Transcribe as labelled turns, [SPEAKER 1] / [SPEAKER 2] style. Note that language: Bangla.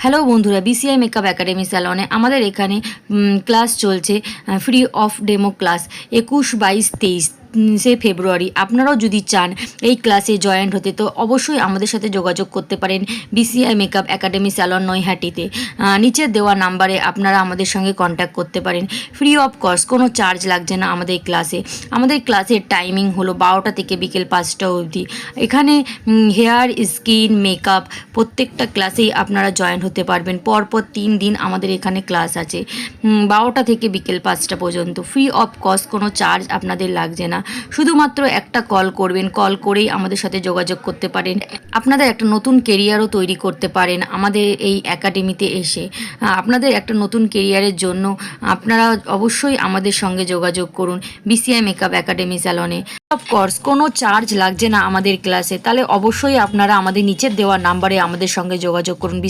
[SPEAKER 1] হ্যালো বন্ধুরা, বিসিআই মেকআপ একাডেমি স্যালনে আমাদের এখানে ক্লাস চলছে, ফ্রি অফ ডেমো ক্লাস 21, 22, 23 ফেব্রুয়ারি। আপনারাও যদি চান এই ক্লাসে জয়েন্ট হতে, তো অবশ্যই আমাদের সাথে যোগাযোগ করতে পারেন বিসিআই মেকআপ একাডেমি স্যালন নৈহাটিতে। নিচের দেওয়া নাম্বারে আপনারা আমাদের সঙ্গে কন্ট্যাক্ট করতে পারেন। ফ্রি অফ কস্ট, কোনো চার্জ লাগছে না আমাদের ক্লাসে। আমাদের ক্লাসের টাইমিং হলো 12টা থেকে বিকেল 5টা অবধি। এখানে হেয়ার, স্কিন, মেকআপ প্রত্যেকটা ক্লাসেই আপনারা জয়েন হতে পারবেন। পরপর 3 দিন আমাদের এখানে ক্লাস আছে, 12টা থেকে বিকেল 5টা পর্যন্ত। ফ্রি অফ কস্ট, কোনো চার্জ আপনাদের লাগছে না। শুধুমাত্র একটা কল করবেন, কল করেই আমাদের সাথে যোগাযোগ করতে পারেন। আপনাদের একটা নতুন কেরিয়ারও তৈরি করতে পারেন আমাদের এই একাডেমিতে এসে। আপনাদের একটা নতুন কেরিয়ারের জন্য আপনারা অবশ্যই আমাদের সঙ্গে যোগাযোগ করুন বিসিআই মেকআপ একাডেমি স্যালনে। অফকোর্স কোনো চার্জ লাগছে না আমাদের ক্লাসে, তাহলে অবশ্যই আপনারা আমাদের নিচের দেওয়া নাম্বারে আমাদের সঙ্গে যোগাযোগ করুন।